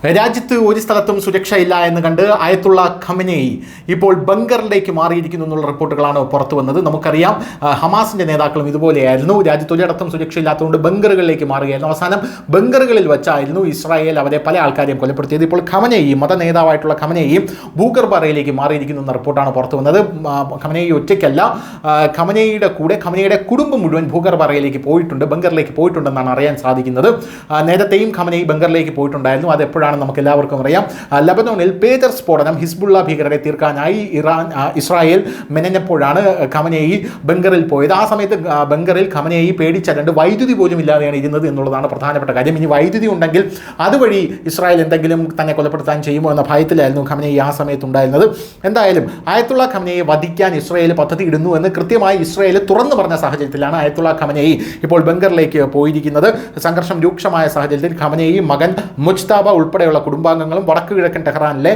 രാജ്യത്ത് ഒരു സ്ഥലത്തും സുരക്ഷയില്ല എന്ന് കണ്ട് അയത്തുള്ള ഖമനേയി ഇപ്പോൾ ബങ്കറിലേക്ക് മാറിയിരിക്കുന്നു എന്നുള്ള റിപ്പോർട്ടുകളാണ് പുറത്തു വന്നത്. നമുക്കറിയാം ഹമാസിന്റെ നേതാക്കളും ഇതുപോലെയായിരുന്നു. രാജ്യത്ത് ഒരിടത്തും സുരക്ഷയില്ലാത്തതുകൊണ്ട് ബങ്കറുകളിലേക്ക് മാറുകയായിരുന്നു. അവസാനം ബങ്കറുകളിൽ വെച്ചായിരുന്നു ഇസ്രായേൽ അവരെ പല ആൾക്കാരെയും കൊലപ്പെടുത്തിയത്. ഇപ്പോൾ ഖമനേയി മത നേതാവായിട്ടുള്ള ഖമനേയി ഭൂഗർഭ അറയിലേക്ക് മാറിയിരിക്കുന്നു എന്ന റിപ്പോർട്ടാണ് പുറത്തു വന്നത്. ഖമനേയി ഒറ്റയ്ക്കല്ല, ഖമനേയിയുടെ കൂടെ ഖമനേയിയുടെ കുടുംബം മുഴുവൻ ഭൂഗർഭ അറയിലേക്ക് പോയിട്ടുണ്ട്, ബങ്കറിലേക്ക് പോയിട്ടുണ്ടെന്നാണ് അറിയാൻ സാധിക്കുന്നത്. നേരത്തെയും ഖമനേയി ബങ്കറിലേക്ക് പോയിട്ടുണ്ടായിരുന്നു. അത് എപ്പോഴാണ് നമുക്ക് എല്ലാവർക്കും അറിയാം. ലബനോനിൽ പേജർ സ്ഫോടനം ഹിസ്ബുള്ള ഭീകരരെ തീർക്കാനായി ഇസ്രായേൽ മെനഞ്ഞപ്പോഴാണ് ഖമനേയി ബങ്കറിൽ പോയത്. ആ സമയത്ത് ബങ്കറിൽ ഖമനേയി പേടിച്ചരണ്ട് വൈദ്യുതി പോലും ഇല്ലാതെയാണ് ഇരുന്നത് എന്നുള്ളതാണ് പ്രധാനപ്പെട്ട കാര്യം. ഇനി വൈദ്യുതി ഉണ്ടെങ്കിൽ അതുവഴി ഇസ്രായേൽ എന്തെങ്കിലും തന്നെ കൊലപ്പെടുത്താൻ ചെയ്യുമോ എന്ന ഭയത്തിലായിരുന്നു ഖമനേയി ആ സമയത്ത് ഉണ്ടായിരുന്നത്. എന്തായാലും ആയത്തുള്ള ഖമനേയെ വധിക്കാൻ ഇസ്രായേൽ പദ്ധതി ഇടുന്നു എന്ന് കൃത്യമായി ഇസ്രായേൽ തുറന്നു പറഞ്ഞ സാഹചര്യത്തിലാണ് ആയത്തുള്ള ഖമനേയി ഇപ്പോൾ ബങ്കറിലേക്ക് പോയിരിക്കുന്നത്. സംഘർഷം രൂക്ഷമായ സാഹചര്യത്തിൽ ഖമനേയി മകൻ മുജ്താബ ഉൾപ്പെടെയുള്ള കുടുംബാംഗങ്ങളും വടക്കു കിഴക്കൻ ടെഹ്റാനിലെ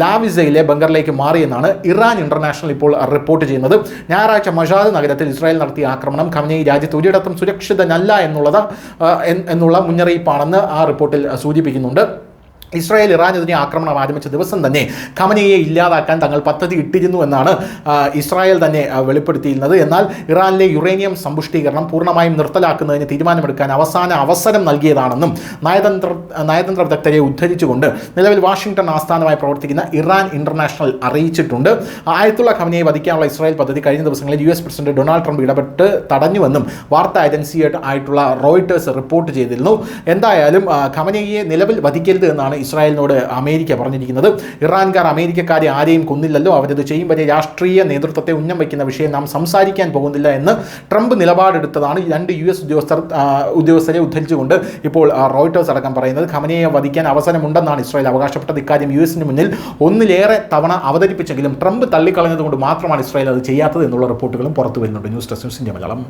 ലാവിസയിലെ ബങ്കറിലേക്ക് മാറിയെന്നാണ് ഇറാൻ ഇന്റർനാഷണൽ ഇപ്പോൾ റിപ്പോർട്ട് ചെയ്യുന്നത്. ഞായറാഴ്ച മഷാദ് നഗരത്തിൽ ഇസ്രായേൽ നടത്തിയ ആക്രമണം ഖമനേയി രാജ്യത്ത് ഒരിടത്തും സുരക്ഷിതനല്ല എന്നുള്ള മുന്നറിയിപ്പാണെന്ന് ആ റിപ്പോർട്ടിൽ സൂചിപ്പിക്കുന്നുണ്ട്. ഇസ്രായേൽ ഇറാനെതിരെ ആക്രമണം ആരംഭിച്ച ദിവസം തന്നെ ഖമനേയെ ഇല്ലാതാക്കാൻ തങ്ങൾ പദ്ധതി ഇട്ടിരുന്നു എന്നാണ് ഇസ്രായേൽ തന്നെ വെളിപ്പെടുത്തിയിരുന്നത്. എന്നാൽ ഇറാനിലെ യുറേനിയം സമ്പുഷ്ടീകരണം പൂർണ്ണമായും നിർത്തലാക്കുന്നതിന് തീരുമാനമെടുക്കാൻ അവസരം നൽകിയതാണെന്നും നയതന്ത്ര വിദഗ്ധരെ ഉദ്ധരിച്ചുകൊണ്ട് നിലവിൽ വാഷിംഗ്ടൺ ആസ്ഥാനമായി പ്രവർത്തിക്കുന്ന ഇറാൻ ഇന്റർനാഷണൽ അറിയിച്ചിട്ടുണ്ട്. ആയത്തുള്ള ഖമനേയെ വധിക്കാനുള്ള ഇസ്രായേൽ പദ്ധതി കഴിഞ്ഞ ദിവസങ്ങളിൽ US പ്രസിഡന്റ് ഡൊണാൾഡ് ട്രംപ് ഇടപെട്ട് തടഞ്ഞുവെന്നും വാർത്താ ഏജൻസി ആയിട്ടുള്ള റോയിട്ടേഴ്സ് റിപ്പോർട്ട് ചെയ്തിരുന്നു. എന്തായാലും ഖമനേയെ നിലവിൽ വധിക്കരുത് എന്നാണ് ഇസ്രായേലിനോട് അമേരിക്ക പറഞ്ഞിരിക്കുന്നത്. ഇറാൻകാർ അമേരിക്കക്കാരെ ആരെയും കൊന്നില്ലല്ലോ, അവരത് ചെയ്യും വരെ രാഷ്ട്രീയ നേതൃത്വത്തെ ഉന്നം വയ്ക്കുന്ന വിഷയം നാം സംസാരിക്കാൻ പോകുന്നില്ല എന്ന് ട്രംപ് നിലപാടെടുത്തതാണ് രണ്ട് US ഉദ്യോഗസ്ഥരെ ഉദ്ധരിച്ചുകൊണ്ട് ഇപ്പോൾ റോയിട്ടേഴ്സ് അടക്കം പറയുന്നത്. ഖമനേയെ വധിക്കാൻ അവസരമുണ്ടെന്നാണ് ഇസ്രായേൽ അവകാശപ്പെട്ടത്. ഇക്കാര്യം US മുന്നിൽ ഒന്നിലേറെ തവണ അവതരിപ്പിച്ചെങ്കിലും ട്രംപ് തള്ളിക്കളഞ്ഞതുകൊണ്ട് മാത്രമാണ് ഇസ്രായേൽ അത് ചെയ്യാത്തത് എന്നുള്ള റിപ്പോർട്ടുകളും പുറത്തു വരുന്നുണ്ട്. News desk news India Malayalam.